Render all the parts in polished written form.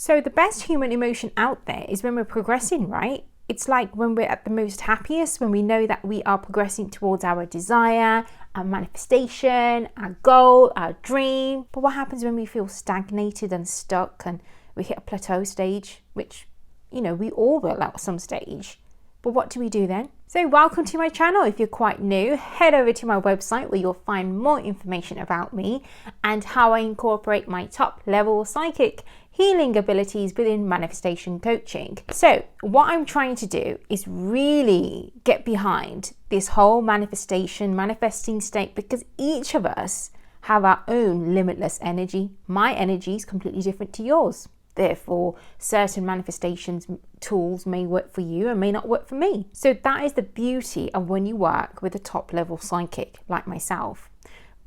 So the best human emotion out there is when we're progressing, right? It's like when we're at the most happiest, when we know that we are progressing towards our desire, our manifestation, our goal, our dream. But what happens when we feel stagnated and stuck and we hit a plateau stage, which, we all will at some stage. But what do we do then? So welcome to my channel. If you're quite new, head over to my website where you'll find more information about me and how I incorporate my top level psychic healing abilities within manifestation coaching. So what I'm trying to do is really get behind this whole manifesting state, because each of us have our own limitless energy. My energy is completely different to yours. Therefore, certain manifestations tools may work for you and may not work for me. So that is the beauty of when you work with a top level psychic like myself.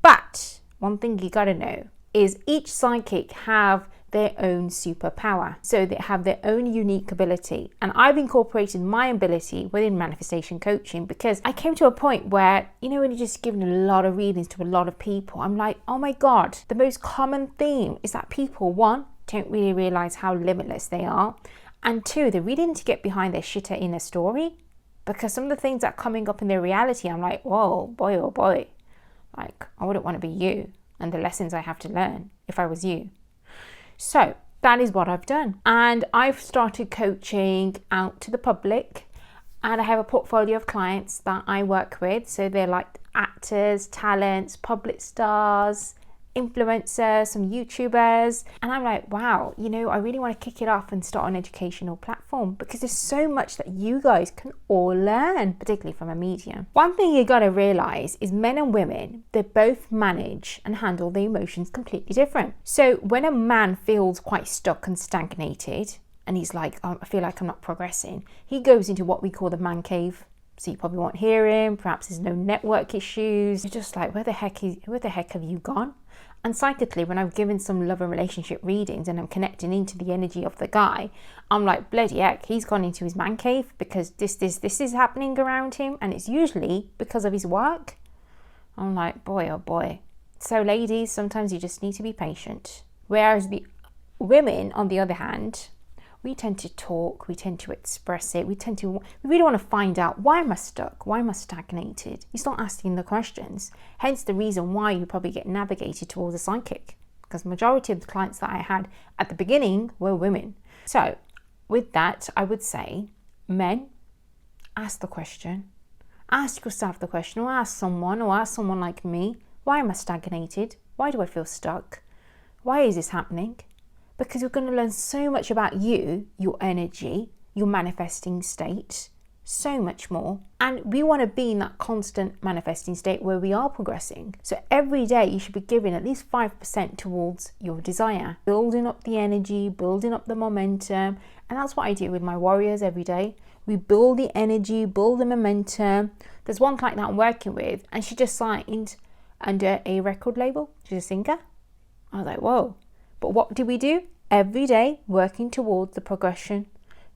But one thing you gotta know is each psychic have their own superpower. So they have their own unique ability. And I've incorporated my ability within manifestation coaching because I came to a point where, when you're just giving a lot of readings to a lot of people, I'm like, oh my God, the most common theme is that people, one, don't really realize how limitless they are. And two, they're really need to get behind their shitter inner story, because some of the things that are coming up in their reality, I'm like, whoa, boy, oh boy. Like, I wouldn't want to be you and the lessons I have to learn if I was you. So that is what I've done. And I've started coaching out to the public, and I have a portfolio of clients that I work with. So they're like actors, talents, public stars, influencers, some YouTubers. And I'm like, wow, I really want to kick it off and start an educational platform, because there's so much that you guys can all learn, particularly from a medium. One thing you got to realize is men and women, they both manage and handle their emotions completely different. So when a man feels quite stuck and stagnated, and he's like, oh, I feel like I'm not progressing, he goes into what we call the man cave. So you probably won't hear him. Perhaps there's no network issues. You're just like, where the heck have you gone? And psychically, when I've given some love and relationship readings and I'm connecting into the energy of the guy, I'm like, bloody heck, he's gone into his man cave because this is happening around him, and it's usually because of his work. I'm like, boy, oh boy. So ladies, sometimes you just need to be patient. Whereas the women, on the other hand, we tend to talk, we tend to express it, we really want to find out, why am I stuck? Why am I stagnated? You start asking the questions. Hence the reason why you probably get navigated towards a psychic, because the majority of the clients that I had at the beginning were women. So with that, I would say, men, ask the question. Ask yourself the question, or ask someone like me, why am I stagnated? Why do I feel stuck? Why is this happening? Because you're going to learn so much about you, your energy, your manifesting state, so much more. And we want to be in that constant manifesting state where we are progressing. So every day you should be giving at least 5% towards your desire, building up the energy, building up the momentum. And that's what I do with my warriors every day. We build the energy, build the momentum. There's one client that I'm working with, and she just signed under a record label. She's a singer. I was like, whoa. But what do we do? Every day working towards the progression,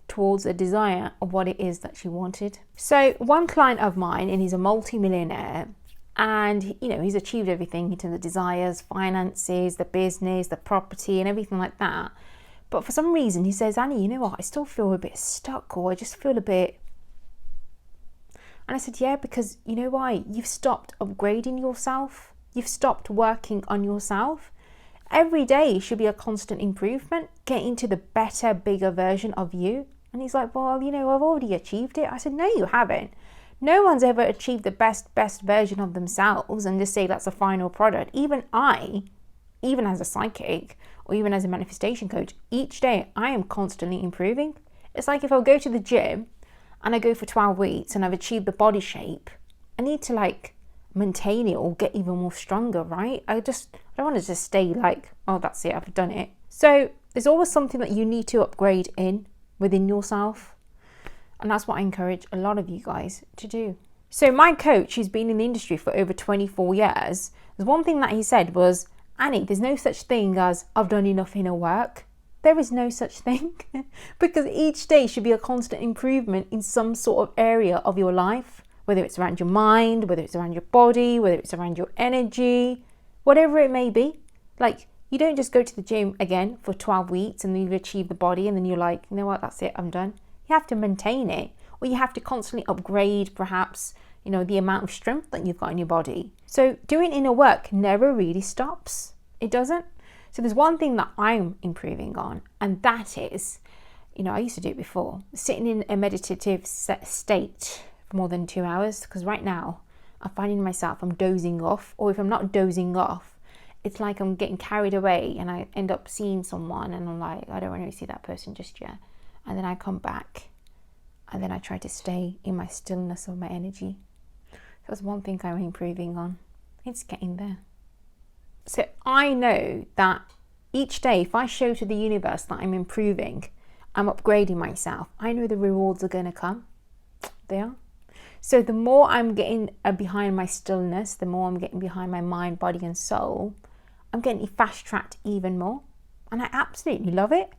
towards a desire of what it is that she wanted. So one client of mine, and he's a multi-millionaire, and he's achieved everything in terms of desires, finances, the business, the property, and everything like that. But for some reason he says, Annie, you know what, I still feel a bit stuck, or I just feel a bit. And I said, yeah, because you know why? You've stopped upgrading yourself. You've stopped working on yourself. Every day should be a constant improvement, getting to the better, bigger version of you. And he's like, well, I've already achieved it. I said, no, you haven't. No one's ever achieved the best version of themselves and just say that's a final product. Even as a psychic or even as a manifestation coach, each day I am constantly improving. It's like if I go to the gym and I go for 12 weeks and I've achieved the body shape, I need to maintain it or get even more stronger, right? I don't want to just stay like, oh, that's it, I've done it. So there's always something that you need to upgrade within yourself. And that's what I encourage a lot of you guys to do. So my coach, who's been in the industry for over 24 years, there's one thing that he said was, Annie, there's no such thing as I've done enough inner work. There is no such thing because each day should be a constant improvement in some sort of area of your life. Whether it's around your mind, whether it's around your body, whether it's around your energy, whatever it may be. You don't just go to the gym again for 12 weeks and then you achieve the body and then you're like, you know what, that's it, I'm done. You have to maintain it, or you have to constantly upgrade perhaps, you know, the amount of strength that you've got in your body. So doing inner work never really stops. It doesn't. So there's one thing that I'm improving on, and that is, you know, I used to do it before, sitting in a meditative state for more than 2 hours, because right now I'm finding myself, I'm dozing off, or if I'm not dozing off, it's like I'm getting carried away and I end up seeing someone and I'm like, I don't want to see that person just yet. And then I come back and then I try to stay in my stillness of my energy. That's one thing I'm improving on. It's getting there. So I know that each day, if I show to the universe that I'm improving, I'm upgrading myself, I know the rewards are going to come. They are. So the more I'm getting behind my stillness, the more I'm getting behind my mind, body and soul, I'm getting fast-tracked even more. And I absolutely love it.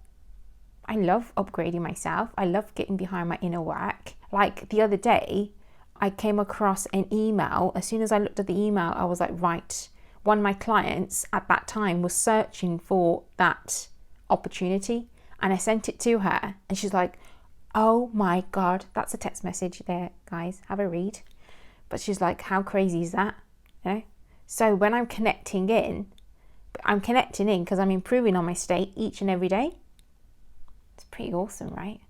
I love upgrading myself. I love getting behind my inner work. Like the other day, I came across an email. As soon as I looked at the email, I was like, right. One of my clients at that time was searching for that opportunity. And I sent it to her. And she's like, oh my God, that's a text message there, guys. Have a read. But she's like, how crazy is that? You know? So when I'm connecting in because I'm improving on my state each and every day. It's pretty awesome, right?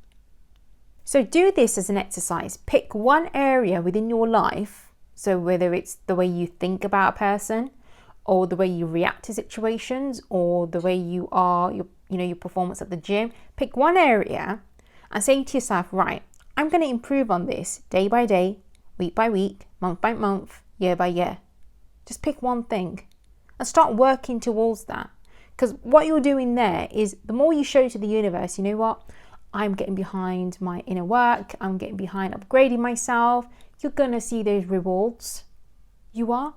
So do this as an exercise. Pick one area within your life. So whether it's the way you think about a person, or the way you react to situations, or the way you are, your performance at the gym. Pick one area and say to yourself, right, I'm going to improve on this day by day, week by week, month by month, year by year. Just pick one thing and start working towards that. Because what you're doing there is the more you show to the universe, you know what? I'm getting behind my inner work. I'm getting behind upgrading myself. You're going to see those rewards. You are,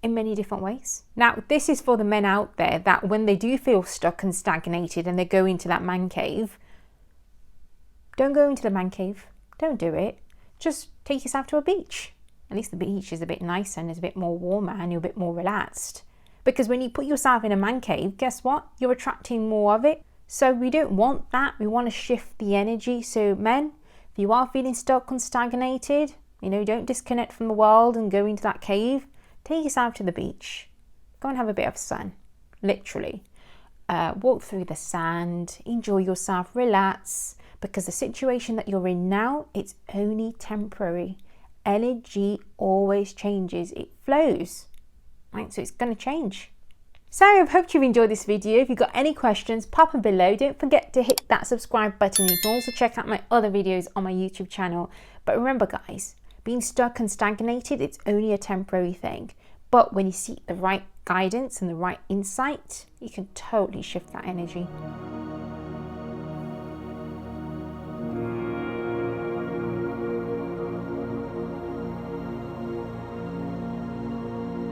in many different ways. Now, this is for the men out there that when they do feel stuck and stagnated and they go into that man cave, don't go into the man cave. Don't do it. Just take yourself to a beach. At least the beach is a bit nicer and it's a bit more warmer and you're a bit more relaxed. Because when you put yourself in a man cave, guess what? You're attracting more of it. So we don't want that. We want to shift the energy. So men, if you are feeling stuck and stagnated, don't disconnect from the world and go into that cave. Take yourself to the beach. Go and have a bit of sun, literally. Walk through the sand, enjoy yourself, relax. Because the situation that you're in now, it's only temporary. Energy always changes. It flows. Right, so it's going to change. So I hope you've enjoyed this video. If you've got any questions, pop them below. Don't forget to hit that subscribe button. You can also check out my other videos on my YouTube channel. But remember guys, being stuck and stagnated, it's only a temporary thing. But when you seek the right guidance and the right insight, you can totally shift that energy.